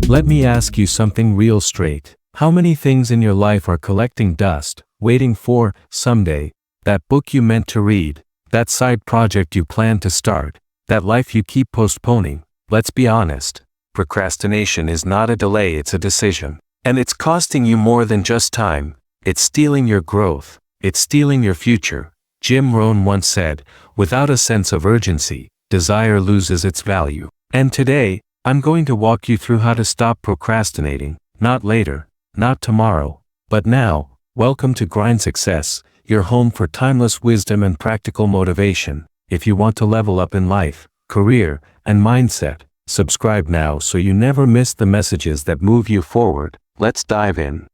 Let me ask you something real straight. How many things in your life are collecting dust, waiting for, someday, that book you meant to read, that side project you plan to start, that life you keep postponing? Let's be honest. Procrastination is not a delay, it's a decision. And it's costing you more than just time. It's stealing your growth. It's stealing your future. Rohn once said, without a sense of urgency, desire loses its value. And today, I'm going to walk you through how to stop procrastinating, not later, not tomorrow, but now. Welcome to Grind Success, your home for timeless wisdom and practical motivation. If you want to level up in life, career, and mindset, subscribe now so you never miss the messages that move you forward. Let's dive in.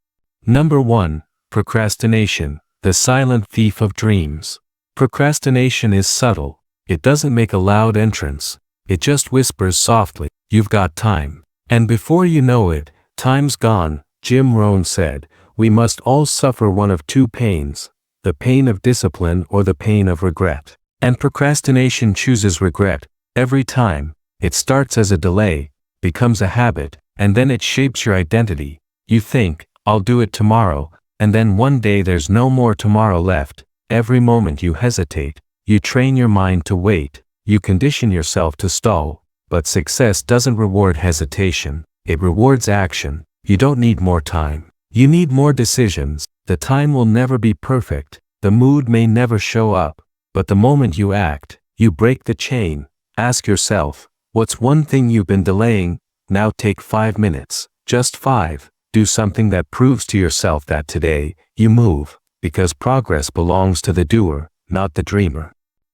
Number 1. Procrastination, the silent thief of dreams. Procrastination is subtle. It doesn't make a loud entrance. It just whispers softly, "You've got time." And before you know it, time's gone. Rohn said, we must all suffer one of two pains, the pain of discipline or the pain of regret. And procrastination chooses regret every time. It starts as a delay, becomes a habit, and then it shapes your identity. You think, I'll do it tomorrow, and then one day there's no more tomorrow left. Every moment you hesitate, you train your mind to wait, you condition yourself to stall. But success doesn't reward hesitation, it rewards action. You don't need more time. You need more decisions. The time will never be perfect, the mood may never show up, but the moment you act, you break the chain. Ask yourself, what's one thing you've been delaying? Now take 5 minutes, just 5. Do something that proves to yourself that today, you move, because progress belongs to the doer, not the dreamer.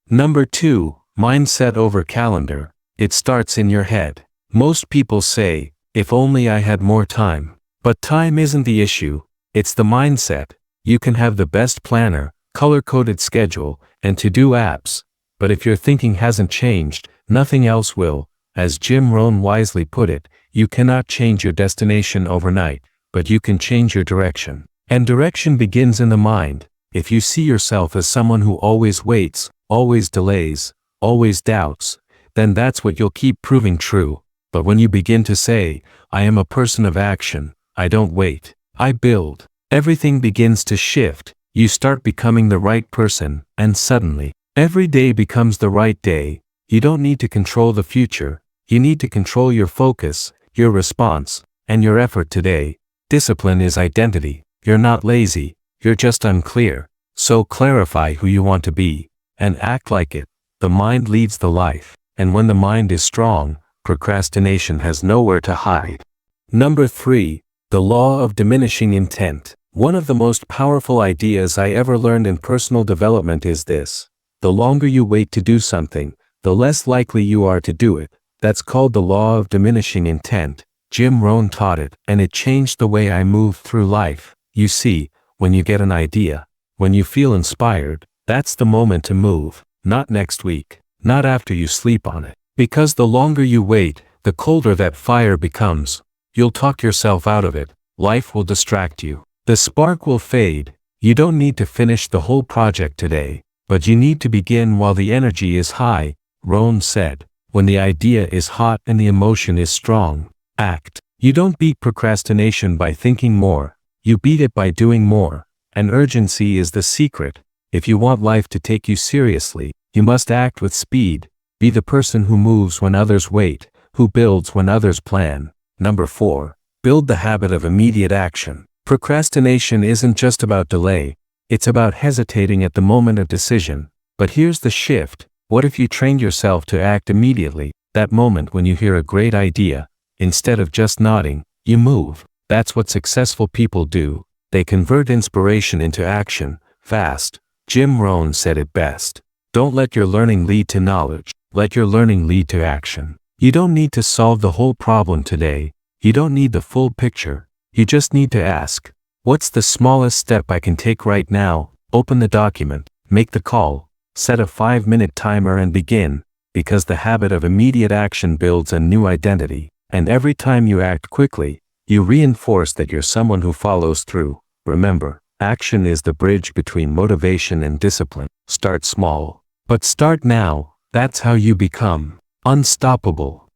Number 2, mindset over calendar. It starts in your head. Most people say, if only I had more time. But time isn't the issue, it's the mindset. You can have the best planner, color-coded schedule, and to-do apps, but if your thinking hasn't changed, nothing else will. As Rohn wisely put it, you cannot change your destination overnight, but you can change your direction. And direction begins in the mind. If you see yourself as someone who always waits, always delays, always doubts, then that's what you'll keep proving true. But when you begin to say, I am a person of action, I don't wait, I build, everything begins to shift. You start becoming the right person, and suddenly, every day becomes the right day. You don't need to control the future, you need to control your focus, your response, and your effort today. Discipline is identity. You're not lazy, you're just unclear. So clarify who you want to be, and act like it. The mind leads the life, and when the mind is strong, procrastination has nowhere to hide. Number 3, the law of diminishing intent. One of the most powerful ideas I ever learned in personal development is this: the longer you wait to do something, the less likely you are to do it. That's called the law of diminishing intent. Rohn taught it, and it changed the way I moved through life. You see, when you get an idea, when you feel inspired, that's the moment to move. Not next week, not after you sleep on it. Because the longer you wait, the colder that fire becomes. You'll talk yourself out of it. Life will distract you. The spark will fade. You don't need to finish the whole project today, but you need to begin while the energy is high. Rohn said, when the idea is hot and the emotion is strong, act. You don't beat procrastination by thinking more. You beat it by doing more. And urgency is the secret. If you want life to take you seriously, you must act with speed. Be the person who moves when others wait, who builds when others plan. Number 4, build the habit of immediate action. Procrastination isn't just about delay, it's about hesitating at the moment of decision. But here's the shift. What if you trained yourself to act immediately? That moment when you hear a great idea, instead of just nodding, you move. That's what successful people do. They convert inspiration into action, fast. Rohn said it best. Don't let your learning lead to knowledge. Let your learning lead to action. You don't need to solve the whole problem today. You don't need the full picture. You just need to ask, what's the smallest step I can take right now? Open the document, make the call, set a 5-minute timer and begin, because the habit of immediate action builds a new identity. And every time you act quickly, you reinforce that you're someone who follows through. Remember, action is the bridge between motivation and discipline. Start small, but start now. That's how you become unstoppable.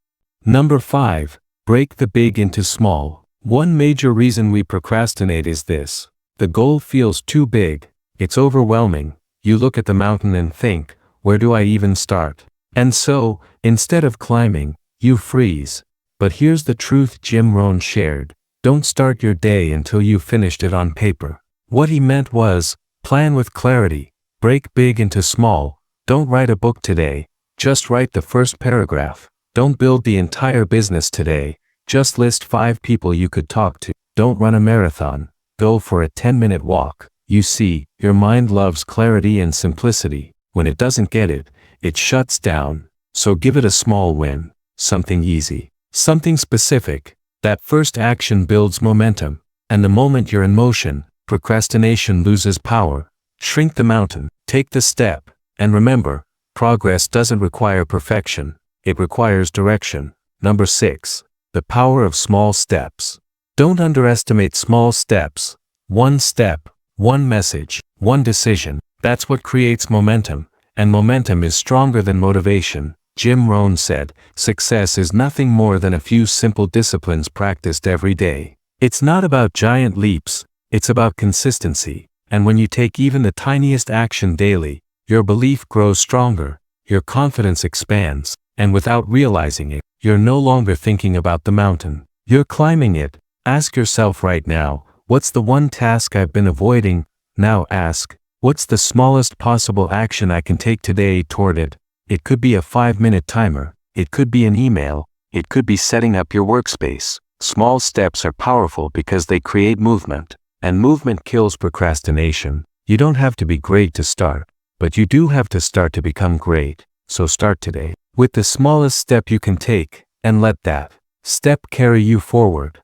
Number 5, Break the big into small. One major reason we procrastinate is this. The goal feels too big. It's overwhelming. You look at the mountain and think, where do I even start? And so, instead of climbing, you freeze. But here's the truth Rohn shared. Don't start your day until you've finished it on paper. What he meant was, plan with clarity. Break big into small. Don't write a book today. Just write the first paragraph. Don't build the entire business today. Just list 5 people you could talk to. Don't run a marathon. Go for a 10-minute walk. You see, your mind loves clarity and simplicity. When it doesn't get it, it shuts down. So give it a small win. Something easy. Something specific. That first action builds momentum. And the moment you're in motion, procrastination loses power. Shrink the mountain. Take the step. And remember, progress doesn't require perfection. It requires direction. Number 6. The power of small steps. Don't underestimate small steps. One step, one message, one decision. That's what creates momentum. And momentum is stronger than motivation. Rohn said, success is nothing more than a few simple disciplines practiced every day. It's not about giant leaps. It's about consistency. And when you take even the tiniest action daily, your belief grows stronger. Your confidence expands. And without realizing it, you're no longer thinking about the mountain. You're climbing it. Ask yourself right now, what's the one task I've been avoiding? Now ask, what's the smallest possible action I can take today toward it? It could be a 5-minute timer. It could be an email. It could be setting up your workspace. Small steps are powerful because they create movement. And movement kills procrastination. You don't have to be great to start, but you do have to start to become great. So start today with the smallest step you can take, and let that step carry you forward.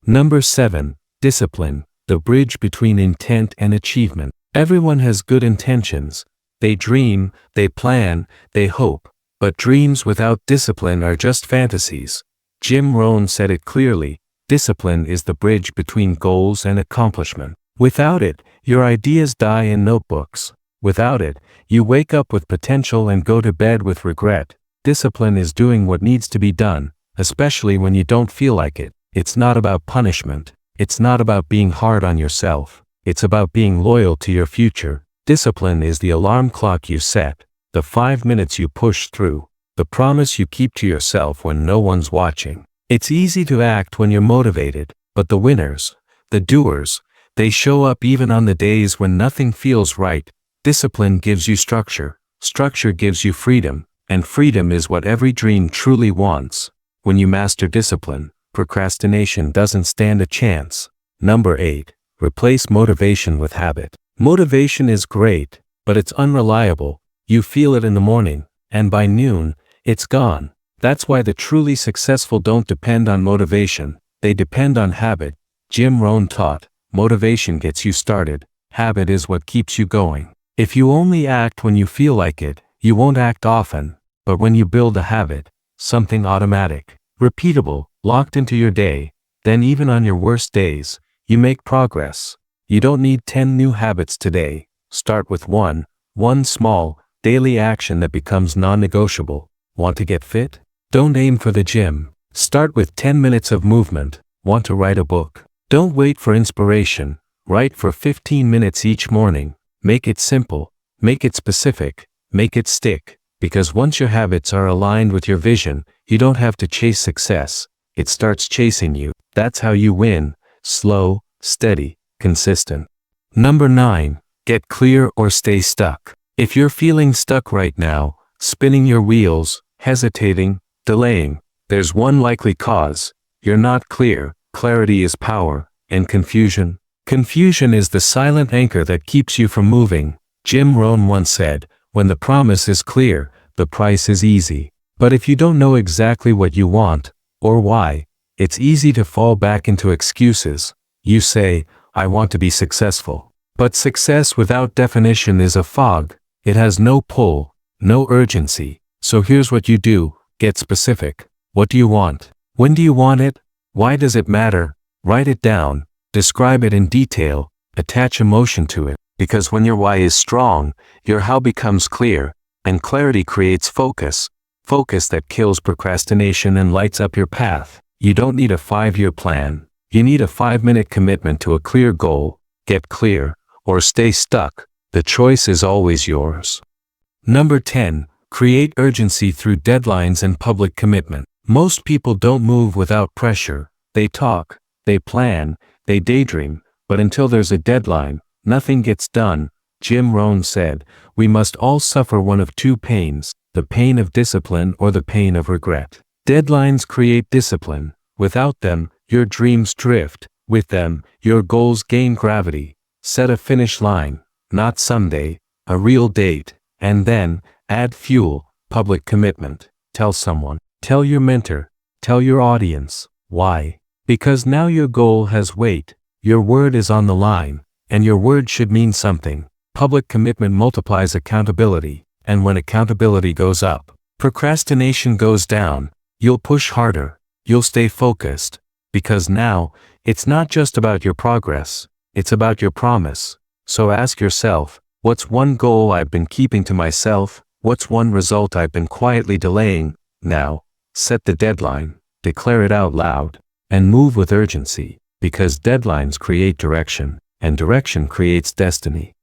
Number 7. Discipline, the bridge between intent and achievement. Everyone has good intentions. They dream, they plan, they hope. But dreams without discipline are just fantasies. Rohn said it clearly. Discipline is the bridge between goals and accomplishment. Without it, your ideas die in notebooks. Without it, you wake up with potential and go to bed with regret. Discipline is doing what needs to be done, especially when you don't feel like it. It's not about punishment. It's not about being hard on yourself. It's about being loyal to your future. Discipline is the alarm clock you set, the 5 minutes you push through, the promise you keep to yourself when no one's watching. It's easy to act when you're motivated, but the winners, the doers, they show up even on the days when nothing feels right. Discipline gives you structure. Structure gives you freedom. And freedom is what every dream truly wants. When you master discipline, procrastination doesn't stand a chance. Number 8. Replace motivation with habit. Motivation is great, but it's unreliable. You feel it in the morning, and by noon, it's gone. That's why the truly successful don't depend on motivation. They depend on habit. Rohn taught, motivation gets you started. Habit is what keeps you going. If you only act when you feel like it, you won't act often. But when you build a habit, something automatic, repeatable, locked into your day, then even on your worst days, you make progress. You don't need 10 new habits today. Start with one small, daily action that becomes non-negotiable. Want to get fit? Don't aim for the gym. Start with 10 minutes of movement. Want to write a book? Don't wait for inspiration. Write for 15 minutes each morning. Make it simple. Make it specific. Make it stick. Because once your habits are aligned with your vision, you don't have to chase success. It starts chasing you. That's how you win. Slow, steady, consistent. Number 9. Get clear or stay stuck. If you're feeling stuck right now, spinning your wheels, hesitating, delaying, there's one likely cause. You're not clear. Clarity is power. And confusion? Confusion is the silent anchor that keeps you from moving. Rohn once said, when the promise is clear, the price is easy. But if you don't know exactly what you want, or why, it's easy to fall back into excuses. You say, I want to be successful. But success without definition is a fog. It has no pull, no urgency. So here's what you do. Get specific. What do you want? When do you want it? Why does it matter? Write it down. Describe it in detail. Attach emotion to it. Because when your why is strong, your how becomes clear, and clarity creates focus. Focus that kills procrastination and lights up your path. You don't need a 5-year plan. You need a 5-minute commitment to a clear goal. Get clear, or stay stuck. The choice is always yours. Number 10. Create urgency through deadlines and public commitment. Most people don't move without pressure. They talk, they plan, they daydream, but until there's a deadline, nothing gets done. Jim Rohn said, "We must all suffer one of two pains, the pain of discipline or the pain of regret." Deadlines create discipline. Without them, your dreams drift. With them, your goals gain gravity. Set a finish line, not someday, a real date, and then, add fuel, public commitment. Tell someone, tell your mentor, tell your audience. Why? Because now your goal has weight, your word is on the line, and your word should mean something. Public commitment multiplies accountability, and when accountability goes up, procrastination goes down. You'll push harder, you'll stay focused, because now, it's not just about your progress, it's about your promise. So ask yourself, what's one goal I've been keeping to myself? What's one result I've been quietly delaying? Now, set the deadline, declare it out loud, and move with urgency, because deadlines create direction, and direction creates destiny.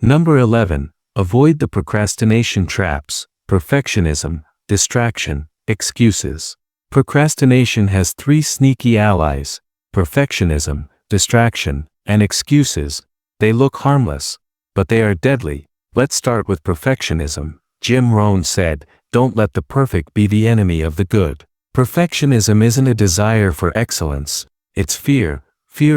Number 11. Avoid the procrastination traps: perfectionism, distraction, excuses. Procrastination has 3 sneaky allies: perfectionism, distraction, and excuses. They look harmless, but they are deadly. Let's start with perfectionism. Jim Rohn said, "Don't let the perfect be the enemy of the good." Perfectionism isn't a desire for excellence. It's fear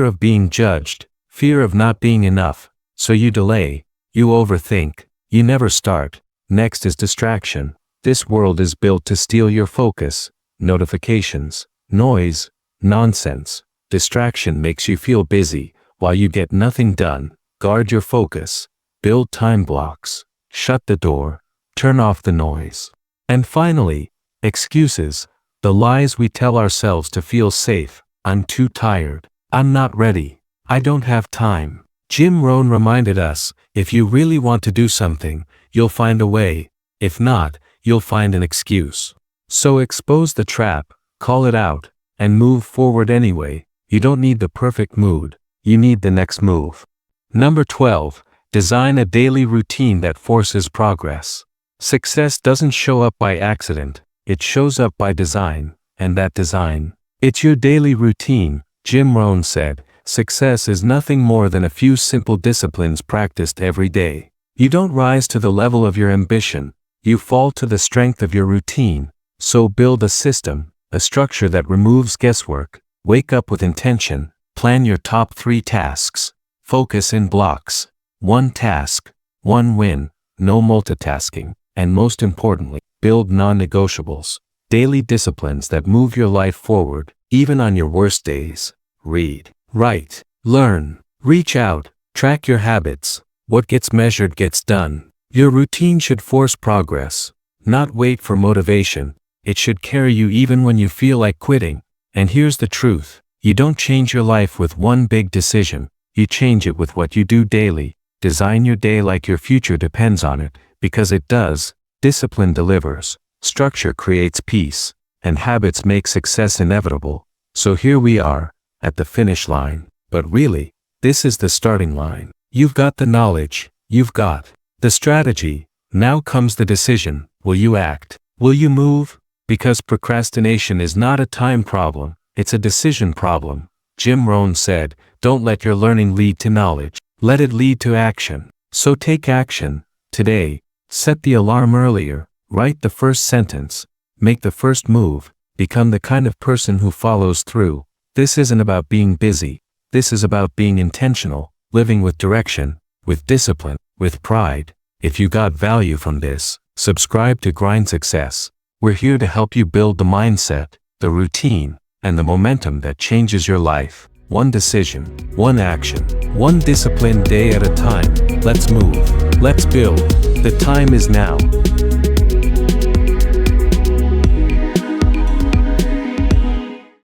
of being judged, fear of not being enough. So you delay, you overthink, you never start. Next is distraction. This world is built to steal your focus. Notifications, noise, nonsense. Distraction makes you feel busy, while you get nothing done. Guard your focus. Build time blocks. Shut the door. Turn off the noise. And finally, excuses. The lies we tell ourselves to feel safe. I'm too tired. I'm not ready. I don't have time. Jim Rohn reminded us, if you really want to do something, you'll find a way. If not, you'll find an excuse. So expose the trap, call it out, and move forward anyway. You don't need the perfect mood. You need the next move. Number 12. Design a daily routine that forces progress. Success doesn't show up by accident. It shows up by design. And that design, it's your daily routine. Jim Rohn said, "Success is nothing more than a few simple disciplines practiced every day." You don't rise to the level of your ambition. You fall to the strength of your routine. So build a system, a structure that removes guesswork. Wake up with intention. Plan your top 3 tasks. Focus in blocks. 1 task, 1 win, no multitasking. And most importantly, build non-negotiables. Daily disciplines that move your life forward, even on your worst days. Read, write, learn, reach out, track your habits. What gets measured gets done. Your routine should force progress, not wait for motivation. It should carry you even when you feel like quitting. And here's the truth. You don't change your life with one big decision. You change it with what you do daily. Design your day like your future depends on it, because it does. Discipline delivers. Structure creates peace. And habits make success inevitable. So here we are, at the finish line. But really, this is the starting line. You've got the knowledge. You've got the strategy. Now comes the decision. Will you act? Will you move? Because procrastination is not a time problem, it's a decision problem. Jim Rohn said, "Don't let your learning lead to knowledge. Let it lead to action." So take action. Today. Set the alarm earlier. Write the first sentence. Make the first move. Become the kind of person who follows through. This isn't about being busy. This is about being intentional, living with direction, with discipline, with pride. If you got value from this, subscribe to Grind Success. We're here to help you build the mindset, the routine, and the momentum that changes your life. One decision, one action, one disciplined day at a time. Let's move. Let's build. The time is now.